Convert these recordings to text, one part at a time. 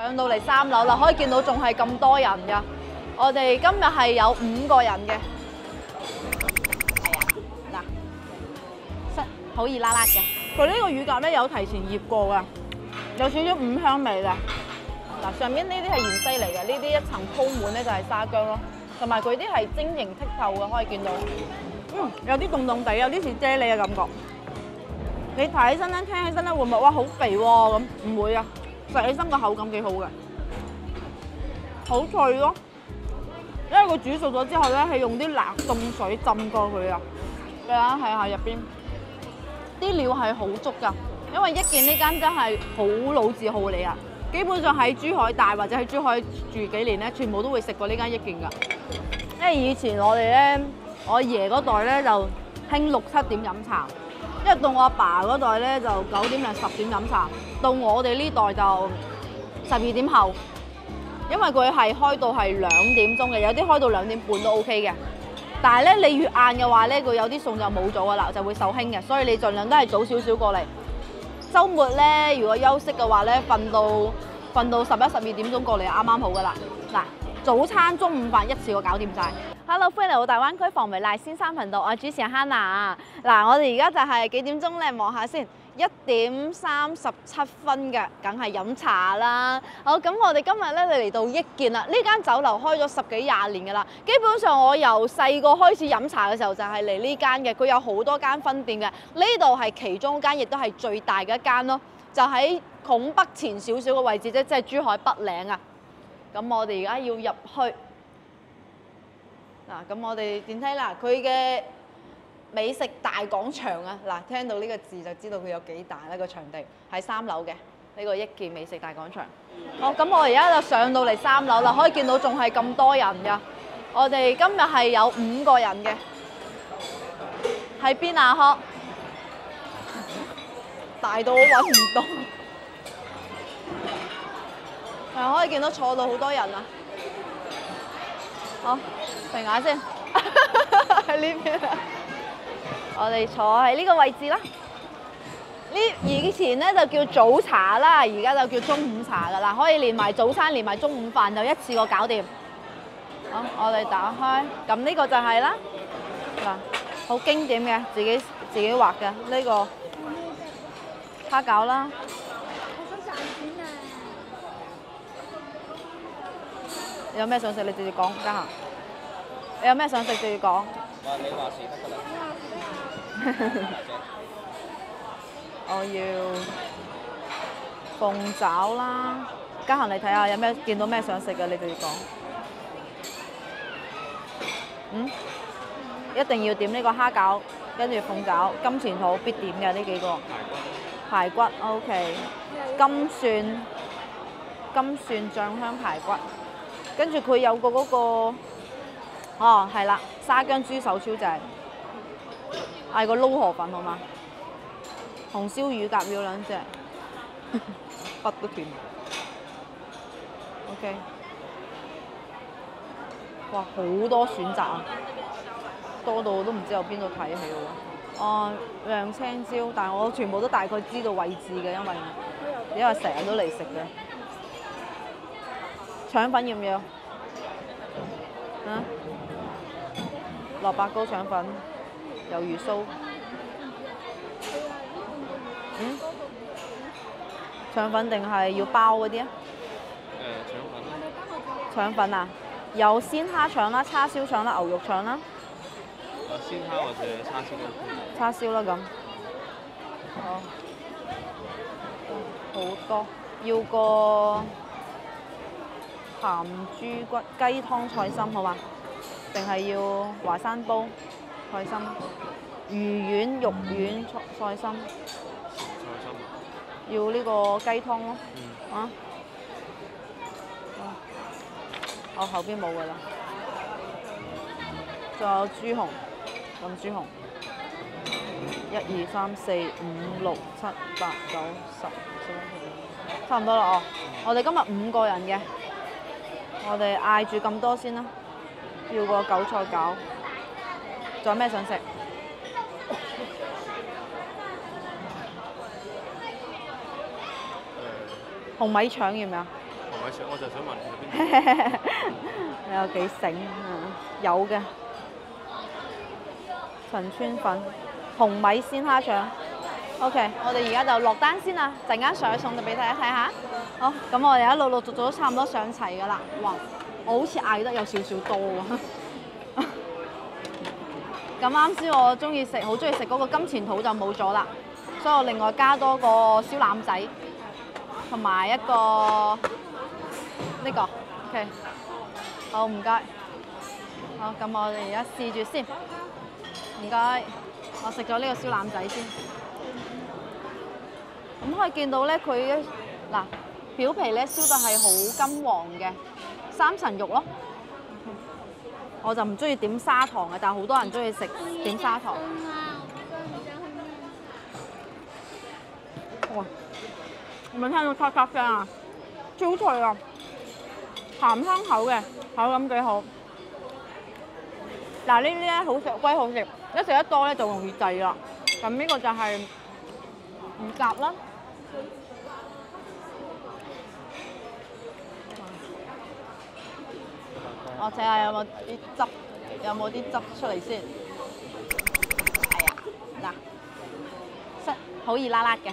上到嚟3樓啦，可以見到仲係咁多人㗎。我哋今日係有5個人嘅，係啊，嗱，好熱辣辣嘅。佢呢個乳鴿咧有提前醃過㗎，有少少五香味嘅。嗱，上面呢啲係芫茜嚟嘅，呢啲一層鋪滿咧就係沙薑咯，同埋佢啲係晶瑩剔透嘅，可以見到。有啲凍凍地，有啲似啫喱嘅感覺。你睇起身咧，聽起身咧會唔會哇好肥喎咁？唔會啊，食起身個口感幾好嘅，好脆咯。因為佢煮熟咗之後咧，係用啲辣凍水浸過佢啊。你睇下入邊啲料係好足㗎，因為一見呢間真係好老字號嚟啊。基本上喺珠海大或者喺珠海住幾年咧，全部都會食過呢間一件㗎。因為以前我哋咧，我爺嗰代咧就興6、7點飲茶，因為到我阿爸嗰代咧就9點零10點飲茶，到我哋呢代就12點後。因為佢係開到係2點鐘嘅，有啲開到2點半都 OK 嘅。但係咧，你越晏嘅話咧，佢有啲餸就冇咗㗎啦，就會售罄嘅。所以你盡量都係早少少過嚟。週末咧，如果休息嘅話咧，瞓到11、12點鐘過嚟啱啱好㗎啦。嗱，早餐、中午飯一次過搞掂晒。Hello， 歡迎嚟到大灣區防微辣先生頻道，我係主持人 Hannah。嗱，我哋而家就係幾點鐘咧？望下先。1點37分嘅，梗係飲茶啦。好，咁我哋今日咧嚟到益健啦。呢間酒樓開咗10幾20年㗎啦。基本上我由細個開始飲茶嘅時候就係嚟呢間嘅。佢有好多間分店嘅，呢度係其中一間，亦都係最大嘅一間咯。就喺拱北前少少嘅位置啫，即係珠海北嶺啊。咁我哋而家要入去。嗱，咁我哋電梯啦，佢嘅美食大廣場啊！嗱，聽到呢個字就知道佢有幾大啦，個場地喺3樓嘅呢個益健美食大廣場。好，咁我而家就上到嚟3樓啦，可以見到仲係咁多人㗎。我哋今日係有5個人嘅，喺邊啊？呵，大到我揾唔到。係可以見到坐到好多人啊！好，停下先，喺呢邊啊！我哋坐喺呢個位置啦。以前咧就叫早茶啦，而家就叫中午茶噶啦，可以連埋早餐，連埋中午飯就一次過搞掂。好，我哋打開，咁呢個就係啦。嗱，好經典嘅，自己畫嘅呢個蝦餃啦。我想賺錢啊！你有咩想食？你直接講，家下。你有咩想食直接講。你話事得㗎啦。我要鳳爪啦，家下你睇下有咩見到咩想食嘅，你就要講。一定要點呢個蝦餃，跟住鳳爪、金錢肚必點嘅呢幾個。排骨 OK， 金蒜醬香排骨，跟住佢有個嗰個，哦係啦，沙薑豬手超正。嗌個撈河粉好嗎？紅燒乳鴿要2隻，筆都斷。OK， 哇，好多選擇啊，多到我都唔知有邊度睇起喎。哦，釀青椒，但係我全部都大概知道位置嘅，因為成日都嚟食嘅。腸粉要唔要？啊？蘿蔔糕腸粉。魷魚酥，腸粉定係要包嗰啲啊？腸粉啊，有鮮蝦腸啦、叉燒腸啦、牛肉腸啦。鮮蝦或者叉燒都。叉燒啦咁。好，好多，要個鹹豬骨雞湯菜心好嘛？定係要華山煲？菜心、魚丸、肉丸、菜心，要呢個雞湯咯。啊，我後邊冇㗎啦。仲有豬紅，咁豬紅，1、2、3、4、5、6、7、8、9、10、11、12，差唔多啦哦。我哋今日5個人嘅，我哋嗌住咁多先啦。要個韭菜餃。仲有咩想食？紅米腸要唔要？紅米我就想問佢邊你有幾醒啊？有嘅陳村粉、紅米鮮蝦腸。OK， 我哋而家就落單先啦，陣間上去餸就俾大家睇下。好，咁我哋一陸陸續續都差唔多上齊㗎啦。哇，我好似嗌得有少少多喎。咁啱先，我好中意食嗰個金錢肚就冇咗啦，所以我另外加多個燒腩仔，同埋一個呢個。OK， 好唔該。好，咁我哋而家試住先。唔該，我食咗呢個燒腩仔先。咁可以見到咧，佢嗱表皮咧燒得係好金黃嘅3層肉咯。我就唔中意點砂糖嘅，但係好多人中意食點砂糖。哇！有冇聽到咔咔聲啊？超脆啊！鹹香口嘅，口感幾好。嗱呢啲咧好食歸好食，一食得多咧就容易滯啦。咁呢個就係乳鴿啦。我睇下有冇啲汁，有冇啲汁出嚟先。係啊，嗱，好熱辣辣嘅。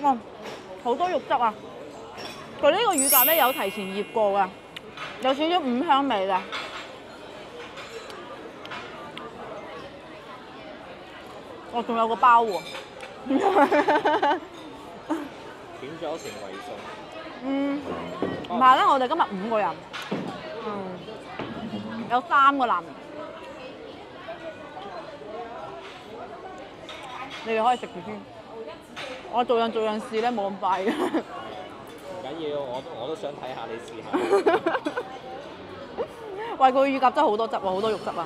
哇，好多肉汁啊！佢呢個乳鴿咧有提前醃過㗎，有少少五香味嘅。我仲有個包喎。點咗成為餸。唔係啦，我哋今日5個人，有3個男人，你哋可以食住先。我做樣試咧，冇咁快嘅。唔緊要，我都想睇下你試下。喂，個乳鴿真係好多汁喎，好多肉汁啊。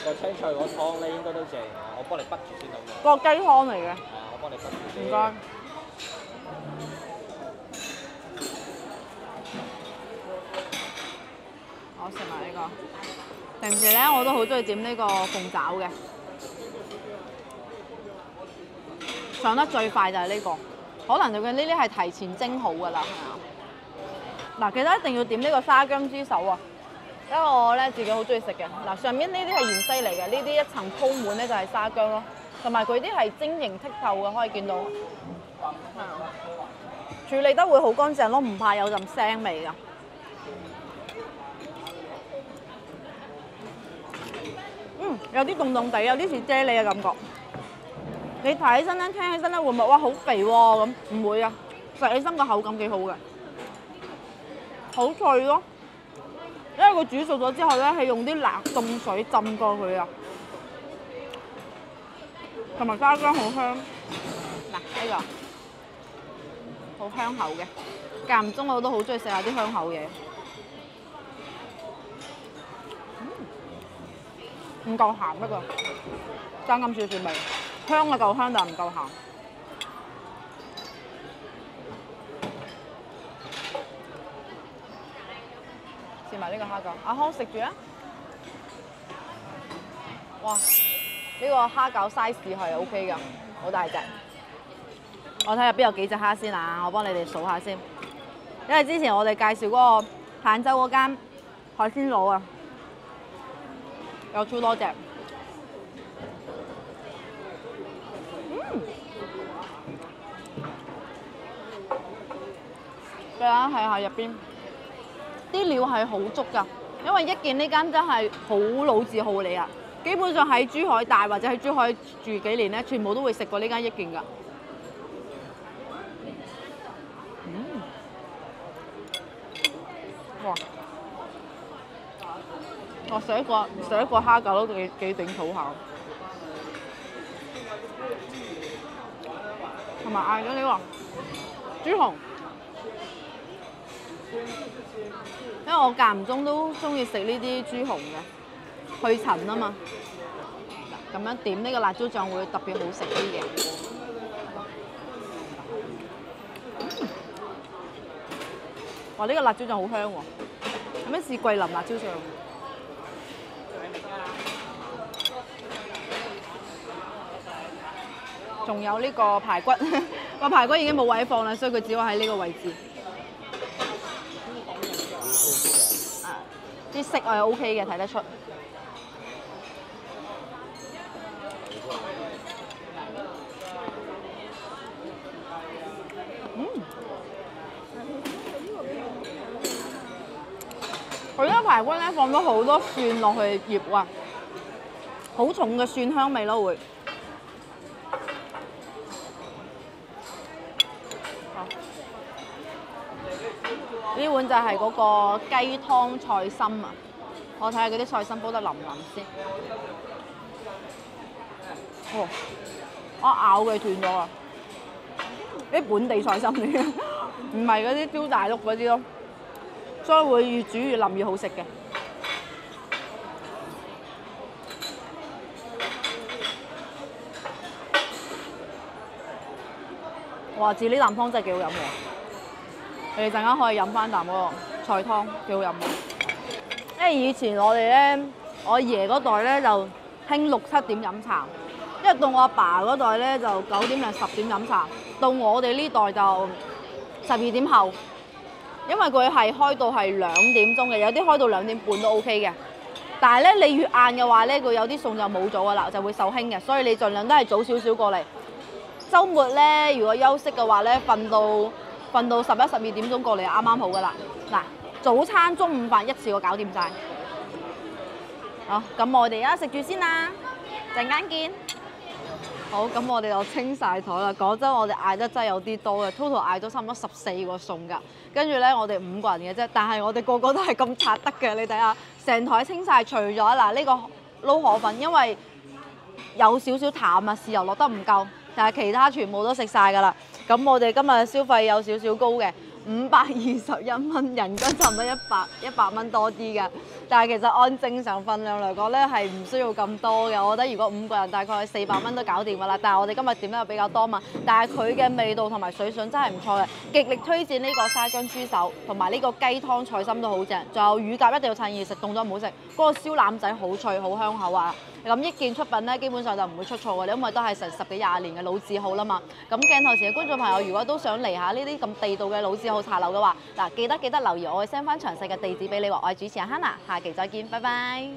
個青菜個湯咧應該都正，我幫你滗住先得喎。個雞湯嚟嘅。我幫你滗住先。唔該。我食埋呢個。平時咧我都好中意點呢個鳳爪嘅。上得最快就係呢個，可能就佢呢啲係提前蒸好㗎啦，係嘛？嗱，記得一定要點呢個沙姜豬手啊！因為我咧自己好中意食嘅。嗱，上面呢啲係芫茜嚟嘅，呢啲一層鋪滿咧就係沙姜咯，同埋佢啲係晶瑩剔透嘅，可以見到。處理得會好乾淨咯，唔怕有陣腥味㗎。有啲凍凍地，有啲似啫喱嘅感覺。你睇起身咧，聽起身咧，會唔會哇好肥喎咁？唔會啊，食起身個口感幾好嘅，好脆咯。因為佢煮熟咗之後咧，係用啲冷凍水浸過佢啊，同埋沙姜好香。嗱呢個好香口嘅，間唔中我都好中意食下啲香口嘢。唔夠鹹一個，爭咁少少味。香嘅夠香，但係唔夠鹹。試埋呢個蝦餃，阿康食住啊！哇！呢個蝦餃 size 係 OK 㗎，好大隻。我睇下邊有幾隻蝦先啊！我幫你哋數下先。因為之前我哋介紹嗰個坦洲嗰間海鮮佬啊，有超多隻。俾大家睇下入邊啲料係好足㗎，因為一見呢間真係好老字號嚟啊！基本上喺珠海大或者喺珠海住幾年咧，全部都會食過呢間一件㗎。哇！我食一個蝦餃都幾頂肚下，同埋嗌咗呢個豬紅。因為我間唔中都中意食呢啲豬紅嘅，去塵啊嘛。咁樣點呢個辣椒醬會特別好食啲嘅。哇！呢個辣椒醬好香喎，有咩試桂林辣椒醬？仲有呢個排骨，個排骨已經冇位放啦，所以佢只可以喺呢個位置。啲色係 OK 嘅，睇得出。佢呢個排骨咧放咗好多蒜落去醃啊，好重嘅蒜香味咯會。呢碗就係嗰個雞湯菜心啊！我睇下嗰啲菜心煲得腍唔腍先。哦，我咬佢斷咗啊！啲本地菜心嚟嘅，唔係嗰啲標大陸嗰啲咯，所以會越煮越腍越好食嘅。哇！自呢啖湯真係幾好飲喎！你哋陣間可以飲翻啖嗰個菜湯，幾好飲嘅。因為以前我哋咧，我阿爺嗰代咧就興6、7點飲茶，因為到我阿爸嗰代咧就9點零10點飲茶，到我哋呢代就12點後，因為佢係開到係2點鐘嘅，有啲開到2點半都 OK 嘅。但係咧，你越晏嘅話咧，佢有啲餸就冇咗噶啦，就會受興嘅，所以你盡量都係早少少過嚟。週末咧，如果休息嘅話咧，瞓到11、12點鐘過嚟就啱啱好噶啦。嗱，早餐、中午飯一次過搞掂晒。好，咁我哋而家食住先啦，陣間見。好，咁我哋就清晒台啦。講真，我哋嗌得真係有啲多嘅 ，total 嗌咗差唔多14個餸㗎。跟住咧，我哋5個人嘅啫，但係我哋個個都係咁刷得嘅。你睇下，成台清晒，除咗嗱呢個撈河粉，因為有少少淡啊，豉油落得唔夠。但係其他全部都食晒㗎啦，咁我哋今日消費有少少高嘅，521蚊，人均差唔多100蚊多啲嘅。但係其實按正常份量嚟講咧，係唔需要咁多嘅。我覺得如果5個人大概400蚊都搞掂㗎啦。但係我哋今日點得比較多嘛，但係佢嘅味道同埋水準真係唔錯嘅，極力推薦呢個沙姜豬手同埋呢個雞湯菜心都好正。仲有乳鴿一定要趁熱食，凍咗唔好食。嗰個燒腩仔好脆好香口啊！咁益健出品咧，基本上就唔會出錯嘅，因為都係成10幾20年嘅老字號啦嘛。咁鏡頭前嘅觀眾朋友，如果都想嚟下呢啲咁地道嘅老字號茶樓嘅話，嗱記得留意，我會 send 翻詳細嘅地址俾你喎。我係主持人 Hannah，下期再見，拜拜。